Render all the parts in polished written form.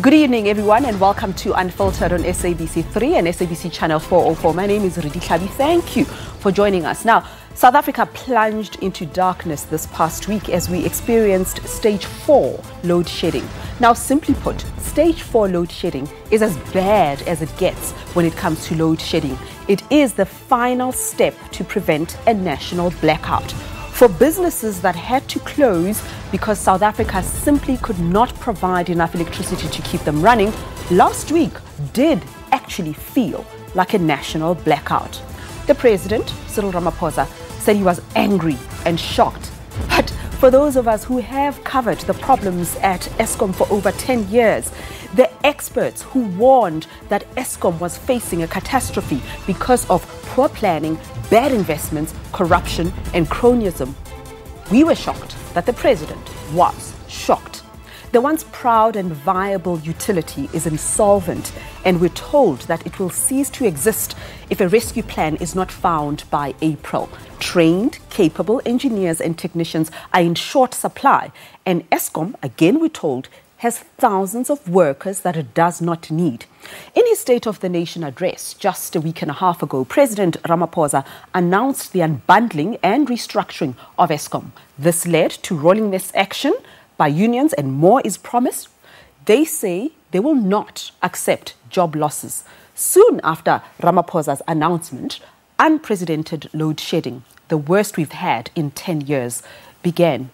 Good evening, everyone, and welcome to Unfiltered on SABC 3 and SABC Channel 404. My name is Ridi Hlabi. Thank you for joining us. Now, South Africa plunged into darkness this past week as we experienced stage 4 load shedding. Now, simply put, stage 4 load shedding is as bad as it gets when it comes to load shedding. It is the final step to prevent a national blackout. For businesses that had to close because South Africa simply could not provide enough electricity to keep them running, last week did actually feel like a national blackout. The president, Cyril Ramaphosa, said he was angry and shocked. But for those of us who have covered the problems at Eskom for over 10 years, the experts who warned that Eskom was facing a catastrophe because of poor planning, bad investments, corruption and cronyism, we were shocked that the president was shocked. The once proud and viable utility is insolvent, and we're told that it will cease to exist if a rescue plan is not found by April. Trained, capable engineers and technicians are in short supply, and Eskom, again we're told, has thousands of workers that it does not need. In his State of the Nation address just a week and a half ago, President Ramaphosa announced the unbundling and restructuring of Eskom. This led to rolling mass action by unions, and more is promised. They say they will not accept job losses. Soon after Ramaphosa's announcement, unprecedented load shedding, the worst we've had in 10 years, began.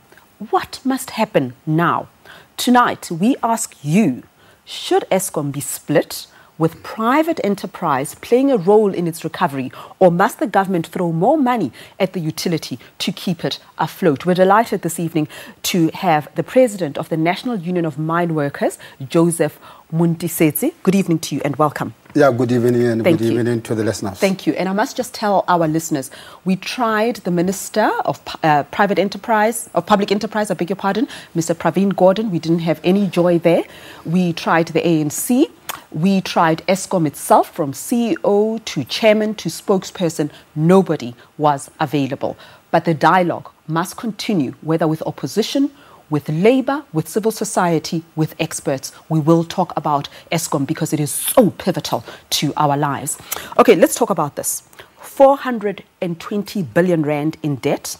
What must happen now? Tonight, we ask you, should Eskom be split with private enterprise playing a role in its recovery, or must the government throw more money at the utility to keep it afloat? We're delighted this evening to have the president of the National Union of Mine Workers, Joseph Muntisetse. Good evening to you and welcome. Yeah, good evening and good evening to the listeners. Thank you. And I must just tell our listeners, we tried the Minister of Public Enterprise, I beg your pardon, Mr. Pravin Gordhan. We didn't have any joy there. We tried the ANC. We tried Eskom itself, from CEO to chairman to spokesperson. Nobody was available. But the dialogue must continue, whether with opposition, with labor, with civil society, with experts. We will talk about Eskom because it is so pivotal to our lives. Okay, let's talk about this. 420 billion rand in debt.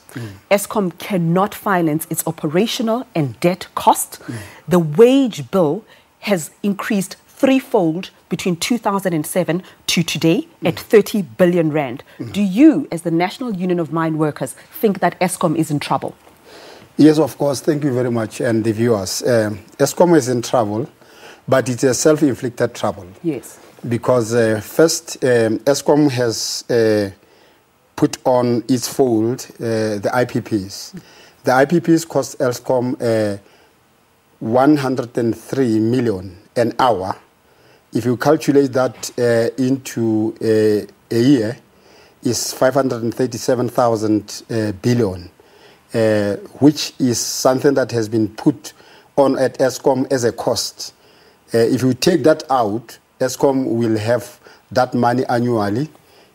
Eskom cannot finance its operational and debt cost. The wage bill has increased threefold between 2007 to today at 30 billion rand. Do you, as the National Union of Mine Workers, think that Eskom is in trouble? Yes, of course. Thank you very much, and the viewers. Eskom is in trouble, but it's a self-inflicted trouble. Yes. Because first, Eskom has put on its fold the IPPs. The IPPs cost Eskom 103 million an hour. If you calculate that into a year, it's 537,000 billion, which is something that has been put on at Eskom as a cost. If you take that out, Eskom will have that money annually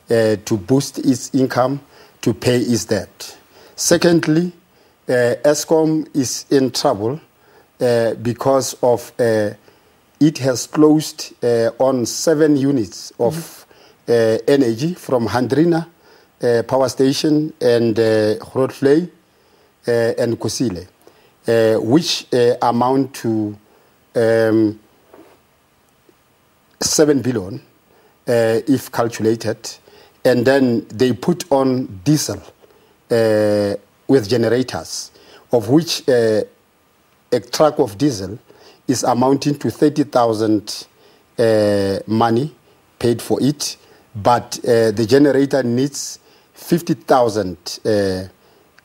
to boost its income, to pay its debt. Secondly, Eskom is in trouble because of it has closed on 7 units of energy from Handrina Power Station and Grootvlei and Kusile, which amount to 7 billion if calculated. And then they put on diesel with generators, of which a truck of diesel is amounting to 30,000 money paid for it, but the generator needs 50,000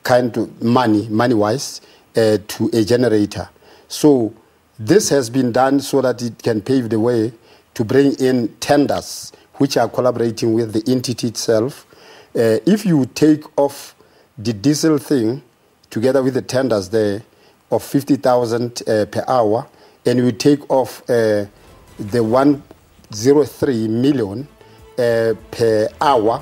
kind of money-wise to a generator. So this has been done so that it can pave the way to bring in tenders, which are collaborating with the entity itself. If you take off the diesel thing together with the tenders there of 50,000 per hour, and you take off the 103 million per hour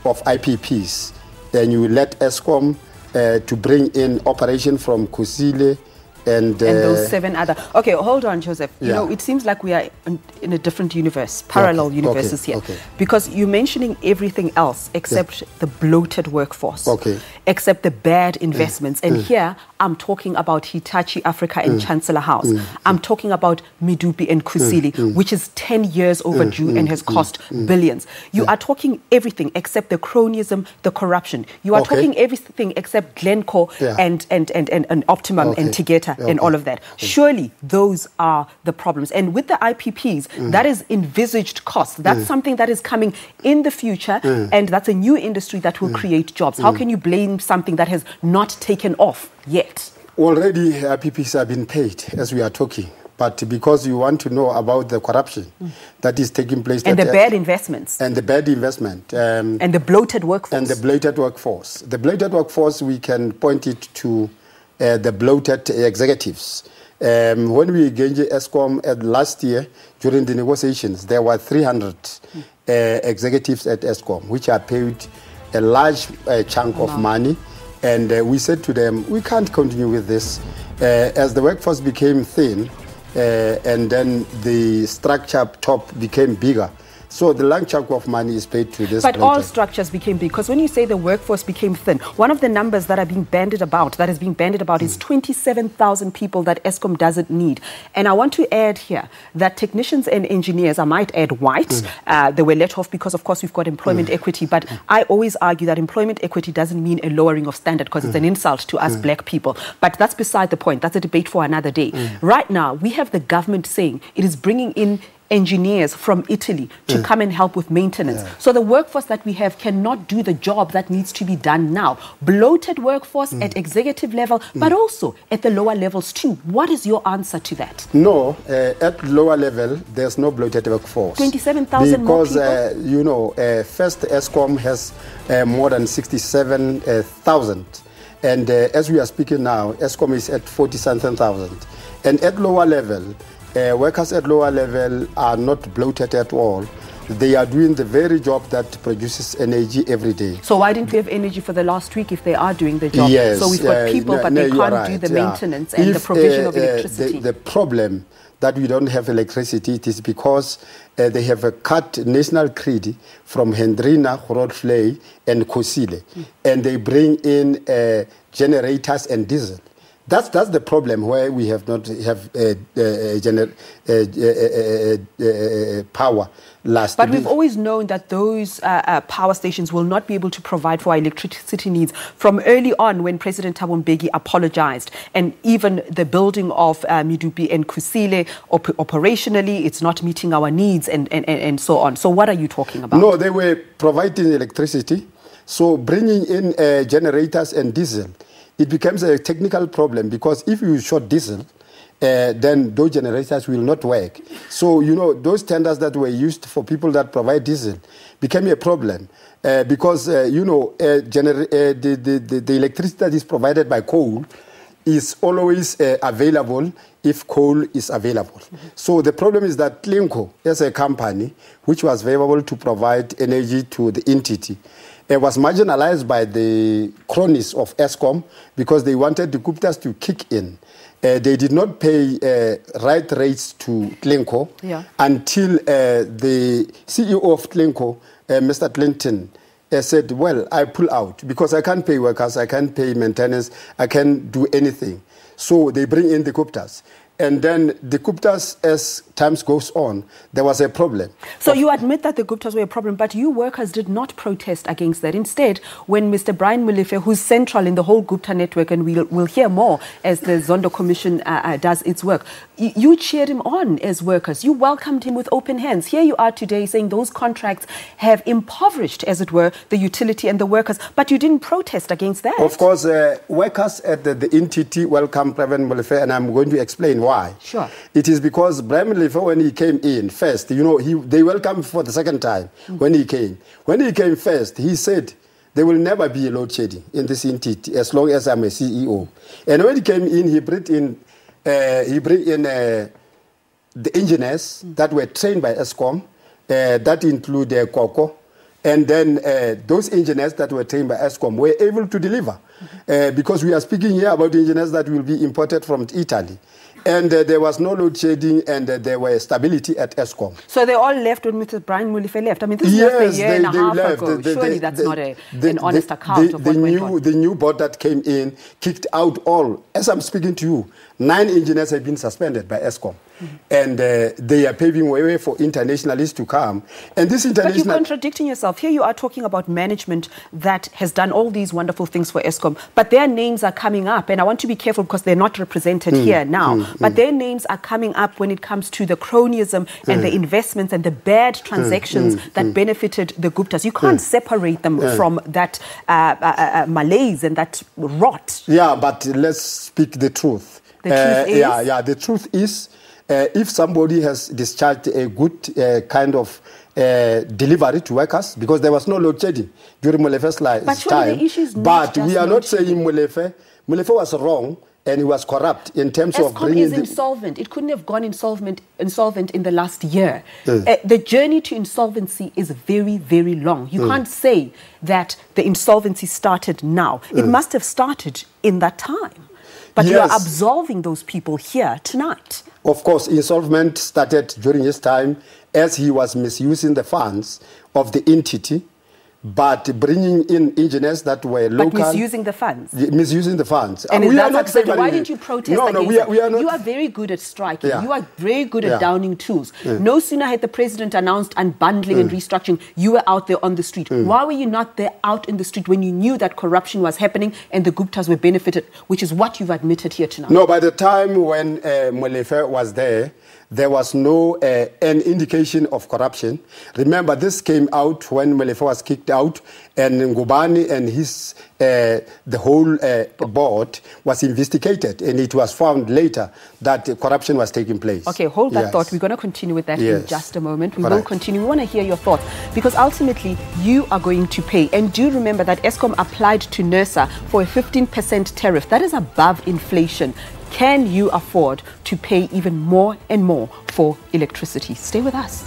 of IPPs, then you let Eskom to bring in operation from Kusile And those 7 other. Okay, hold on, Joseph. You Yeah. know, it seems like we are in a different universe, parallel universes here. Okay. Because you're mentioning everything else except the bloated workforce, except the bad investments. And here, I'm talking about Hitachi Africa and Chancellor House. I'm talking about Medupi and Kusile, which is 10 years overdue and has cost billions. You are talking everything except the cronyism, the corruption. You are talking everything except Glencore and Optimum and Tegeta and all of that. Surely those are the problems. And with the IPPs, that is envisaged cost. That's something that is coming in the future, and that's a new industry that will create jobs. How can you blame something that has not taken off yet? Already IPPs have been paid as we are talking. But because you want to know about the corruption that is taking place. And the bad investments. And the bad investment. And the bloated workforce. And the bloated workforce. The bloated workforce, we can point it to the bloated executives. When we engaged Eskom last year, during the negotiations, there were 300 executives at Eskom, which are paid a large chunk of money. And we said to them, we can't continue with this. As the workforce became thin, and then the structure top became bigger. So the large chunk of money is paid to this. But all structures became big, because when you say the workforce became thin, one of the numbers that are being bandied about, is 27,000 people that Eskom doesn't need. And I want to add here that technicians and engineers, I might add white, they were let off because, of course, we've got employment equity. But I always argue that employment equity doesn't mean a lowering of standard, because it's an insult to us black people. But that's beside the point. That's a debate for another day. Right now, we have the government saying it is bringing in engineers from Italy to come and help with maintenance. So the workforce that we have cannot do the job that needs to be done now. Bloated workforce at executive level, but also at the lower levels too. What is your answer to that? No, at lower level, there's no bloated workforce. 27,000 more people? Because, you know, first Eskom has more than 67,000. And as we are speaking now, Eskom is at 47,000. And at lower level, workers at lower level are not bloated at all. They are doing the very job that produces energy every day. So why didn't we have energy for the last week if they are doing the job? Yes, so we've got people, but they can't do the maintenance and the provision of electricity. The problem that we don't have electricity, it is because they have cut national grid from Hendrina, Grootvlei, and Kusile, and they bring in generators and diesel. That's the problem where we have not have power last. But we've always known that those power stations will not be able to provide for our electricity needs. From early on, when President Thabo Mbeki apologized, and even the building of Medupi and Kusile, operationally, it's not meeting our needs and so on. So what are you talking about? No, they were providing electricity. So bringing in generators and diesel, it becomes a technical problem, because if you short diesel, then those generators will not work. So, you know, those tenders that were used for people that provide diesel became a problem, because, you know, the electricity that is provided by coal is always available if coal is available. So the problem is that Glencore, as a company which was able to provide energy to the entity, was marginalized by the cronies of Eskom because they wanted the Guptas to kick in. They did not pay right rates to Glencore until the CEO of Glencore, Mr. Clinton, said, well, I pull out because I can't pay workers, I can't pay maintenance, I can't do anything. So they bring in the Guptas. And then the Guptas, as time goes on, there was a problem. So you admit that the Guptas were a problem, but you workers did not protest against that. Instead, when Mr. Brian Molefe, who's central in the whole Gupta network, and we'll hear more as the Zondo Commission does its work, you cheered him on as workers. You welcomed him with open hands. Here you are today saying those contracts have impoverished, as it were, the utility and the workers, but you didn't protest against that. Of course, workers at the entity welcomed Brian Molefe, and I'm going to explain why. Sure. It is because Brian Molefe, when he came in first, you know, they welcomed for the second time when he came. When he came first, he said, there will never be a load shedding in this entity as long as I'm a CEO. And when he came in, he brought in the engineers that were trained by Eskom, that include Koko, And then those engineers that were trained by Eskom were able to deliver. Because we are speaking here about engineers that will be imported from Italy. And there was no load shedding, and there was stability at Eskom. So they all left when Mr. Brian Molefe left. I mean, this is just a year and a half ago. Surely that's not an honest account of what went on. The new board that came in kicked out all. As I'm speaking to you, 9 engineers have been suspended by Eskom. And they are paving way for internationalists to come. And this international... But you're contradicting yourself. Here you are talking about management that has done all these wonderful things for Eskom, but their names are coming up. And I want to be careful because they're not represented here now. But their names are coming up when it comes to the cronyism and the investments and the bad transactions that benefited the Guptas. You can't separate them from that malaise and that rot. Yeah, but let's speak the truth. The truth is? Yeah, the truth is, if somebody has discharged a good kind of delivery to workers, because there was no load shedding during Molefe's time. The issue is but we are not saying Molefe was wrong and he was corrupt in terms of bringing... Eskom is insolvent. It couldn't have gone insolvent in the last year. The journey to insolvency is very, very long. You can't say that the insolvency started now. It must have started in that time. But you are absolving those people here tonight. Of course, insolvement started during his time as he was misusing the funds of the entity, but bringing in engineers that were local. But misusing the funds? Misusing the funds. And we are not acceptable. Why didn't you protest against we are not. You are very good at striking. You are very good at downing tools. No sooner had the president announced unbundling and restructuring, you were out there on the street. Why were you not there out in the street when you knew that corruption was happening and the Guptas were benefited, which is what you've admitted here tonight? No, by the time when Molefe was there was no an indication of corruption. Remember, this came out when Molefe was kicked out, and Ngubane and his the whole board was investigated, and it was found later that corruption was taking place. Okay, hold that thought. We're going to continue with that in just a moment. We will continue. We want to hear your thoughts, because ultimately you are going to pay. And do remember that Eskom applied to NERSA for a 15% tariff. That is above inflation. Can you afford to pay even more and more for electricity? Stay with us.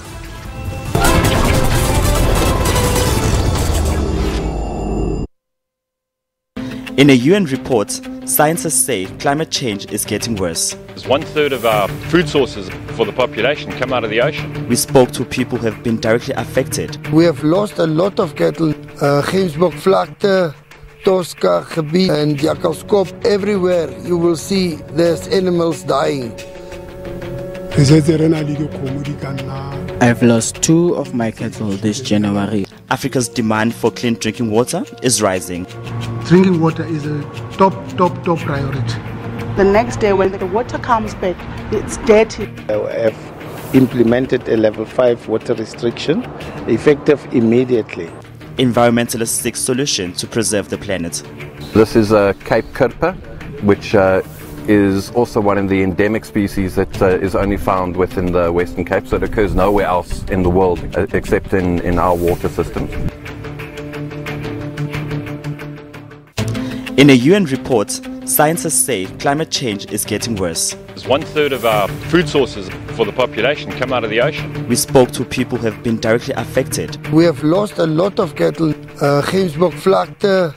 In a UN report, scientists say climate change is getting worse. 1/3 of our food sources for the population come out of the ocean. We spoke to people who have been directly affected. We have lost a lot of cattle. Gemsbokvlakte, Tosca gebied and Jakkalskop, everywhere you will see there's animals dying. I've lost 2 of my cattle this January. Africa's demand for clean drinking water is rising. Drinking water is a top priority. The next day when the water comes back, it's dirty. I have implemented a level 5 water restriction, effective immediately. Environmentalists seek solutions to preserve the planet. This is Cape Kirpa, which is also one of the endemic species that is only found within the Western Cape, so it occurs nowhere else in the world except in our water systems. In a UN report, scientists say climate change is getting worse. 1/3 of our food sources for the population come out of the ocean. We spoke to people who have been directly affected. We have lost a lot of cattle. Gemsbokvlakte,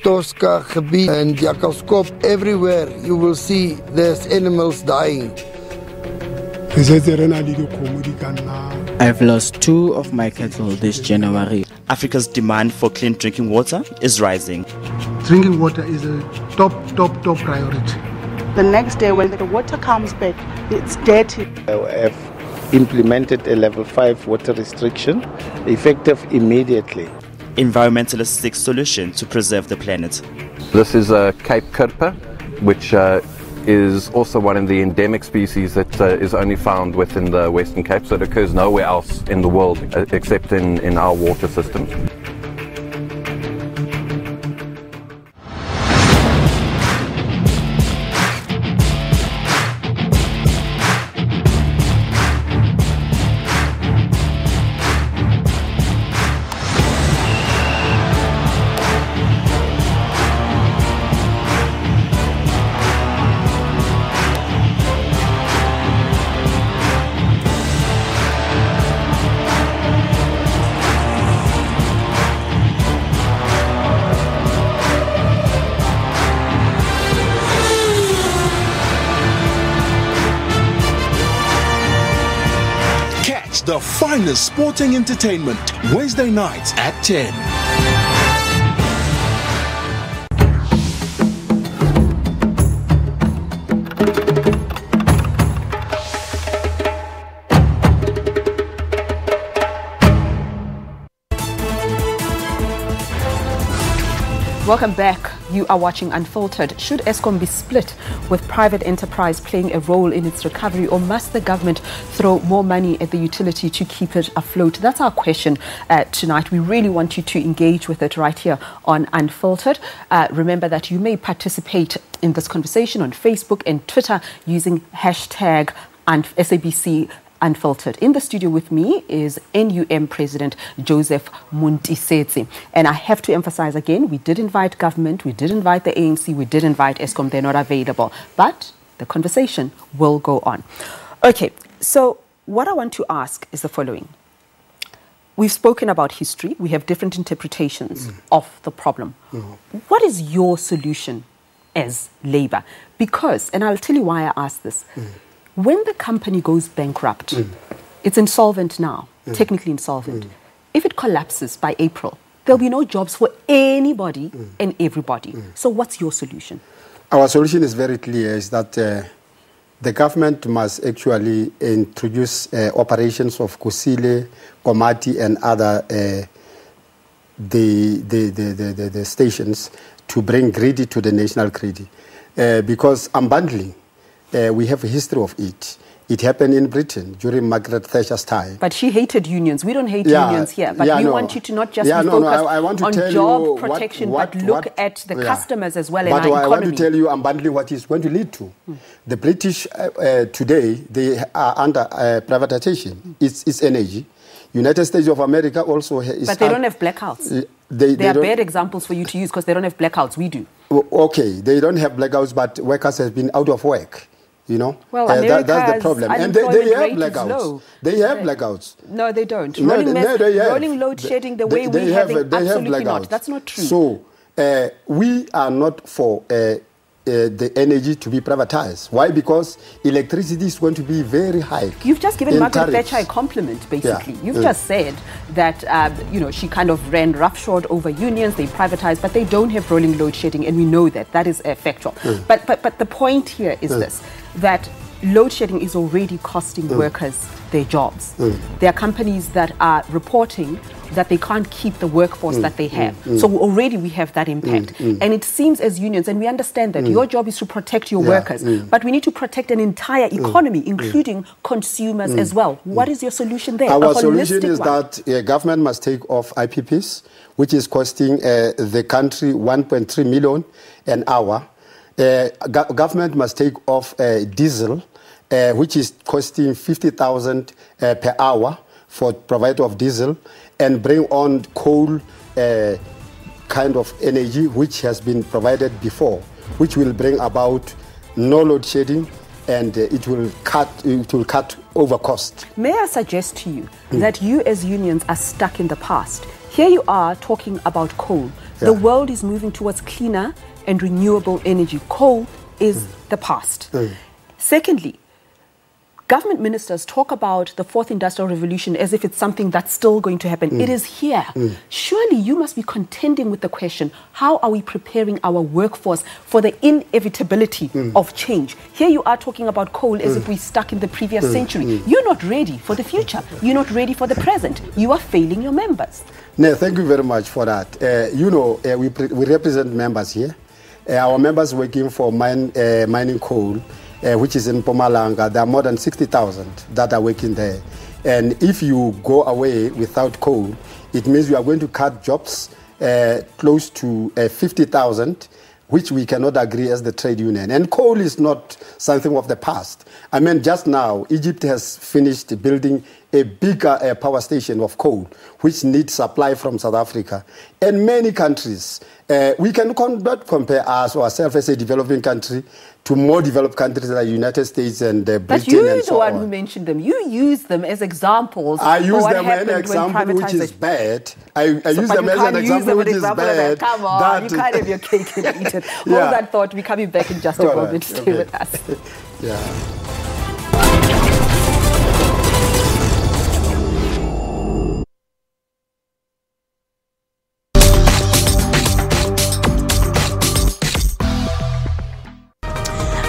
Tosca gebied and Jakkalskop, everywhere you will see there's animals dying. I've lost 2 of my cattle this January. Africa's demand for clean drinking water is rising. Drinking water is a top priority. The next day when the water comes back, it's dirty. I have implemented a level 5 water restriction, effective immediately. Environmentalists seek solutions to preserve the planet. This is Cape Kirpa, which is also one of the endemic species that is only found within the Western Cape, so it occurs nowhere else in the world except in our water systems. the finest sporting entertainment, Wednesday nights at 10. Welcome back. You are watching Unfiltered. Should Eskom be split with private enterprise playing a role in its recovery, or must the government throw more money at the utility to keep it afloat? That's our question tonight. We really want you to engage with it right here on Unfiltered. Remember that you may participate in this conversation on Facebook and Twitter using hashtag SABC Unfiltered. In the studio with me is NUM President Joseph Muntisetse. And I have to emphasize again, we did invite government, we did invite the ANC, we did invite Eskom. They're not available. But the conversation will go on. Okay, so what I want to ask is the following. We've spoken about history. We have different interpretations of the problem. What is your solution as Labour? Because, and I'll tell you why I ask this. When the company goes bankrupt, it's insolvent now, technically insolvent. If it collapses by April, there'll be no jobs for anybody and everybody. So what's your solution? Our solution is very clear, is that the government must actually introduce operations of Kusile, Komati and other the stations to bring greedy to the national greedy. Because unbundling, we have a history of it. It happened in Britain during Margaret Thatcher's time. But she hated unions. We don't hate unions here. But we want you to not just be focused on job protection, but look at the customers as well in our economy. But I want to tell you unbundling what it's going to lead to. The British today, they are under privatization. It's energy. United States of America also is... But they don't have blackouts. They are bad examples for you to use because they don't have blackouts. We do. Okay, they don't have blackouts, but workers have been out of work. You know, well, that's the problem. And they have blackouts. They have blackouts. No, they don't. Rolling load shedding the way we have it, absolutely not. That's not true. So we are not for the energy to be privatized. Why? Because electricity is going to be very high. You've just given Margaret Thatcher a compliment, basically. Yeah. You've just said that, she kind of ran roughshod over unions, they privatized, but they don't have rolling load shedding, and we know that. That is factual. But the point here is this, that load shedding is already costing workers their jobs. There are companies that are reporting that they can't keep the workforce that they have. So already we have that impact. And it seems as unions, and we understand that your job is to protect your workers, but we need to protect an entire economy, including consumers as well. What is your solution there? Our solution is that government must take off IPPs, which is costing the country 1.3 million an hour. Government must take off diesel, which is costing 50,000 per hour for provider of diesel, and bring on coal kind of energy which has been provided before, which will bring about no load shedding, and it will cut over cost. May I suggest to you that you as unions are stuck in the past? Here you are talking about coal. The world is moving towards cleaner and renewable energy. Coal is the past. Secondly, government ministers talk about the fourth industrial revolution as if it's something that's still going to happen. It is here. Surely you must be contending with the question, how are we preparing our workforce for the inevitability of change? Here you are talking about coal as if we're stuck in the previous century. You're not ready for the future. You're not ready for the present. You are failing your members. No, thank you very much for that. We represent members here. Our members working for mining coal, which is in Mpumalanga. There are more than 60,000 that are working there. And if you go away without coal, it means you are going to cut jobs close to 50,000, which we cannot agree as the trade union. And coal is not something of the past. I mean, just now, Egypt has finished building a bigger power station of coal, which needs supply from South Africa. And many countries, we cannot compare ourselves as a developing country to more developed countries like the United States and Britain. But you're and the one who mentioned them. You use them as examples. I use them as an example which is bad. I use them as an example which is bad. Come on, you can't have your cake and eat it. Hold that thought. We're coming back in just a moment. Stay with us.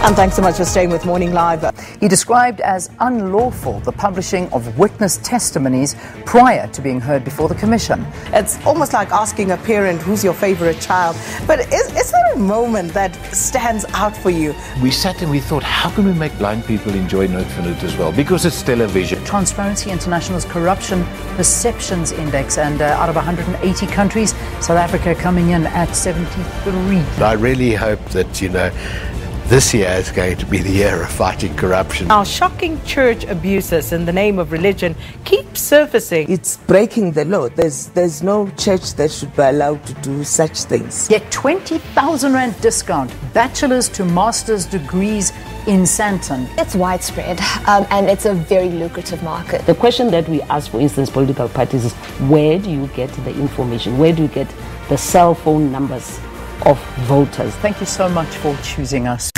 And thanks so much for staying with Morning Live. He described as unlawful the publishing of witness testimonies prior to being heard before the Commission. It's almost like asking a parent who's your favorite child. But is there a moment that stands out for you? We sat and we thought, how can we make blind people enjoy Unfiltered as well? Because it's television. Transparency International's Corruption Perceptions Index, and out of 180 countries, South Africa coming in at 73. I really hope that, this year is going to be the year of fighting corruption. Our shocking church abuses in the name of religion keep surfacing. It's breaking the law. There's no church that should be allowed to do such things. Get 20,000 Rand discount, bachelor's to master's degrees in Sandton. It's widespread and it's a very lucrative market. The question that we ask, for instance, political parties is, where do you get the information? Where do you get the cell phone numbers of voters? Thank you so much for choosing us.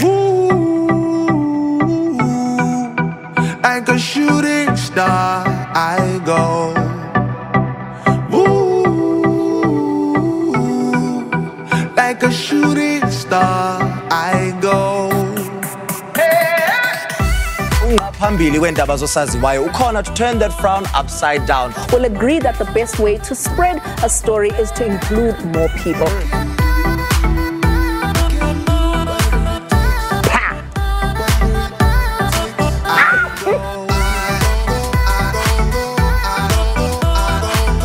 Like a shooting star, I go. Ooh, like a shooting star, I go. Phambili wendaba zosaziwayo ukhona to turn that frown upside down. We'll agree that the best way to spread a story is to include more people.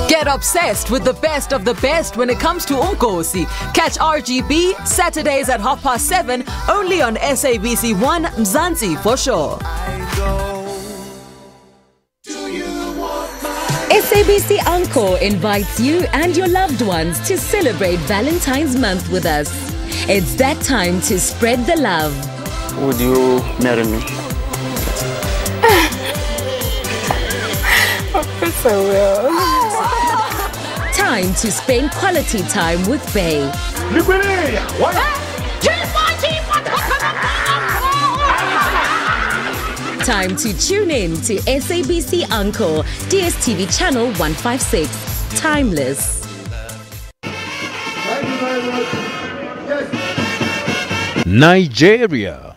Get obsessed with the best of the best when it comes to Unkosi. Catch RGB Saturdays at 7:30 only on SABC 1 Mzansi for sure. SABC Encore invites you and your loved ones to celebrate Valentine's Month with us. It's that time to spread the love. Would you marry me? Of course I will. Time to spend quality time with Bay. Time to tune in to SABC Encore, DSTV channel 156. Timeless. Nigeria,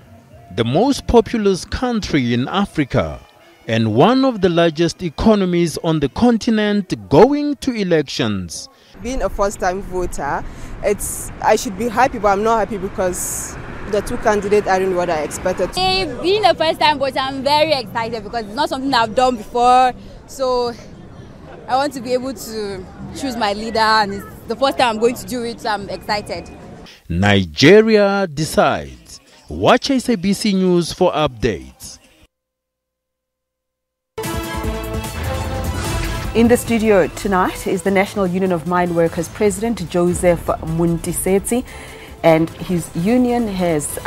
the most populous country in Africa and one of the largest economies on the continent, going to elections. Being a first-time voter, I should be happy, but I'm not happy because the two candidates aren't what I expected. Being a first-time voter, I'm very excited because it's not something I've done before. So I want to be able to choose my leader, and it's the first time I'm going to do it, so I'm excited. Nigeria decides. Watch SABC News for updates. In the studio tonight is the National Union of Mine Workers President Joseph Muntisetsi, and his union has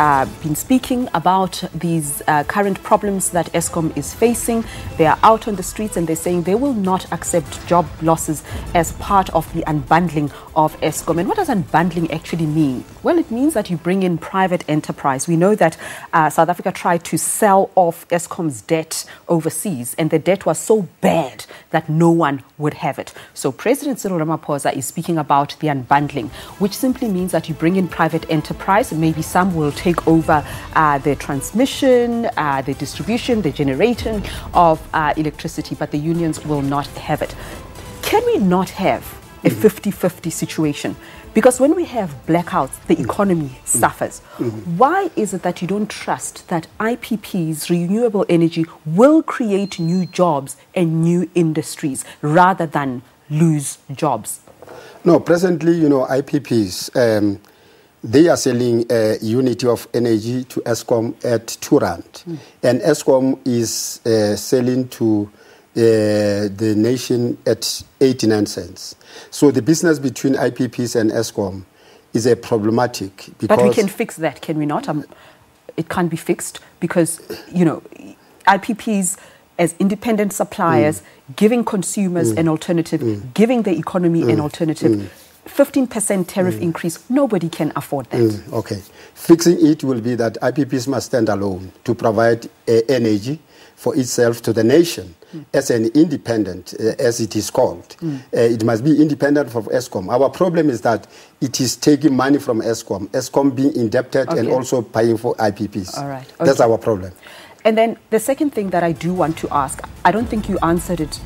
been speaking about these current problems that Eskom is facing. They are out on the streets and they're saying they will not accept job losses as part of the unbundling of Eskom. And what does unbundling actually mean? Well, it means that you bring in private enterprise. We know that South Africa tried to sell off Eskom's debt overseas, and the debt was so bad that no one would have it. So President Cyril Ramaphosa is speaking about the unbundling, which simply means that you bring in private enterprise. Maybe some will take over the transmission, the distribution, the generation of electricity, but the unions will not have it. Can we not have a 50-50 situation? Because when we have blackouts, the economy suffers. Why is it that you don't trust that IPP's renewable energy will create new jobs and new industries rather than lose jobs? No, presently, IPPs, they are selling a unit of energy to Eskom at 2 rand. And Eskom is selling to the nation at 89 cents. So the business between IPPs and Eskom is a problematic. Because but we can fix that, can we not? It can't be fixed because, IPPs as independent suppliers, giving consumers an alternative, giving the economy an alternative. 15% tariff increase, nobody can afford that. Okay. Fixing it will be that IPPs must stand alone to provide energy for itself to the nation. as an independent, as it is called. It must be independent from Eskom. Our problem is that it is taking money from Eskom being indebted and also paying for IPPs. All right. That's our problem. And then the second thing that I do want to ask, I don't think you answered it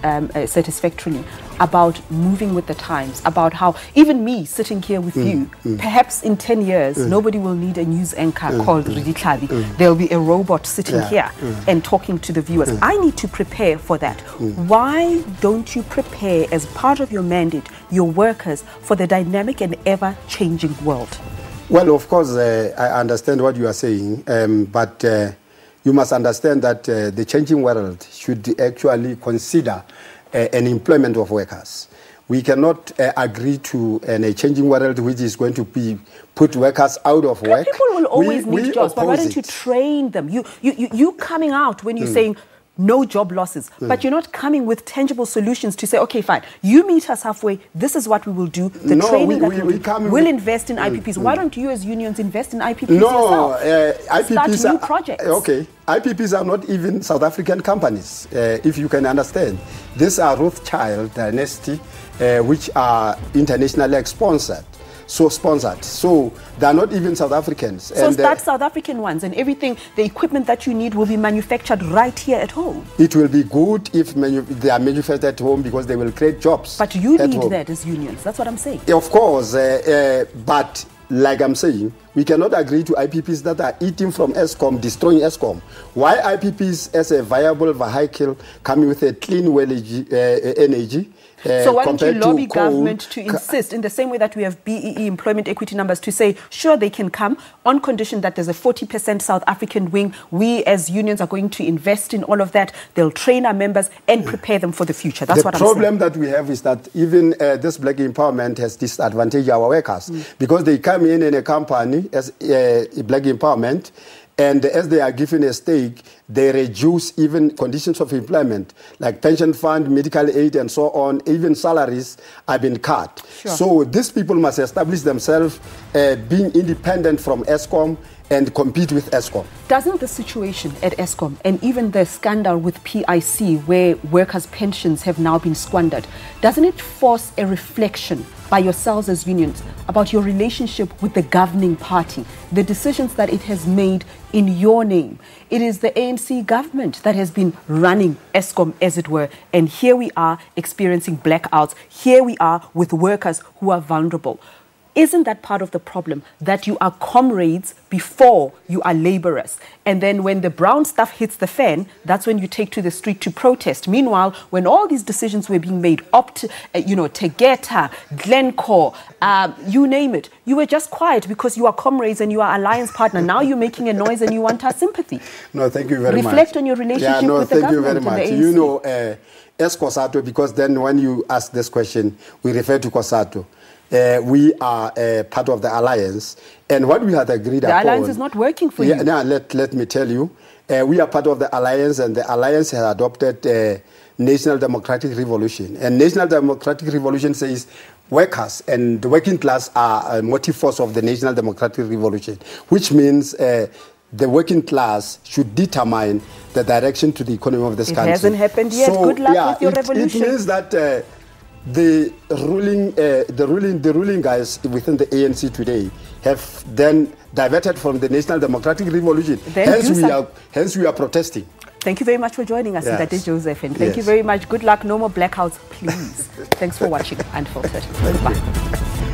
satisfactorily, about moving with the times, about how even me sitting here with you, perhaps in 10 years, nobody will need a news anchor called Ridi Tlhabi. There'll be a robot sitting here and talking to the viewers. I need to prepare for that. Why don't you prepare as part of your mandate, your workers, for the dynamic and ever-changing world? Well, of course, I understand what you are saying, but you must understand that the changing world should actually consider an employment of workers. We cannot agree to a changing world which is going to put workers out of work. People will always need jobs, but why don't you train them? You coming out when you're saying no job losses, but you're not coming with tangible solutions to say, okay, fine, you meet us halfway, this is what we will do. The training that we'll invest in IPPs. Why don't you as unions invest in IPPs yourself? IPPs start new projects. Okay, IPPs are not even South African companies, if you can understand. These are Rothschild dynasty, which are internationally sponsored. So they're not even South Africans. So start South African ones, and everything, the equipment that you need will be manufactured right here at home. It will be good if they are manufactured at home because they will create jobs. But you need that as unions. That's what I'm saying. Of course, but like I'm saying, we cannot agree to IPPs that are eating from Eskom, destroying Eskom. Why IPPs as a viable vehicle coming with a clean energy? So why don't you lobby government to insist, in the same way that we have BEE employment equity numbers, to say, sure, they can come on condition that there's a 40% South African wing. We as unions are going to invest in all of that. They'll train our members and prepare them for the future. That's what I'm saying. The problem that we have is that even this black empowerment has disadvantaged our workers because they come in a company as black empowerment, and as they are given a stake, they reduce even conditions of employment, like pension fund, medical aid, and so on. Even salaries have been cut. Sure. So these people must establish themselves being independent from Eskom and compete with Eskom. Doesn't the situation at Eskom and even the scandal with PIC, where workers' pensions have now been squandered, doesn't it force a reflection by yourselves as unions about your relationship with the governing party, the decisions that it has made in your name? It is the ANC government that has been running Eskom, as it were, and here we are experiencing blackouts. Here we are with workers who are vulnerable. Isn't that part of the problem, that you are comrades before you are laborers? And then when the brown stuff hits the fan, that's when you take to the street to protest. Meanwhile, when all these decisions were being made, Tegeta, Glencore, you name it, you were just quiet because you are comrades and you are alliance partner. Now you're making a noise and you want our sympathy. No, thank you very much. Reflect on your relationship with the government and the ANC. You know, as COSATU, because then when you ask this question, we refer to COSATU. We are part of the alliance, and what we had agreed upon... The alliance is not working for you. Now, let me tell you. We are part of the alliance, and the alliance has adopted National Democratic Revolution. And National Democratic Revolution says workers and the working class are a motive force of the National Democratic Revolution, which means the working class should determine the direction to the economy of this country. It hasn't happened yet. So, good luck with your revolution. It means that... The ruling guys within the ANC today have then diverted from the National Democratic Revolution. Hence we are protesting. Thank you very much for joining us. Yes. That is Joseph, and thank you very much. Good luck. No more blackouts, please. Thanks for watching Unfiltered. Goodbye.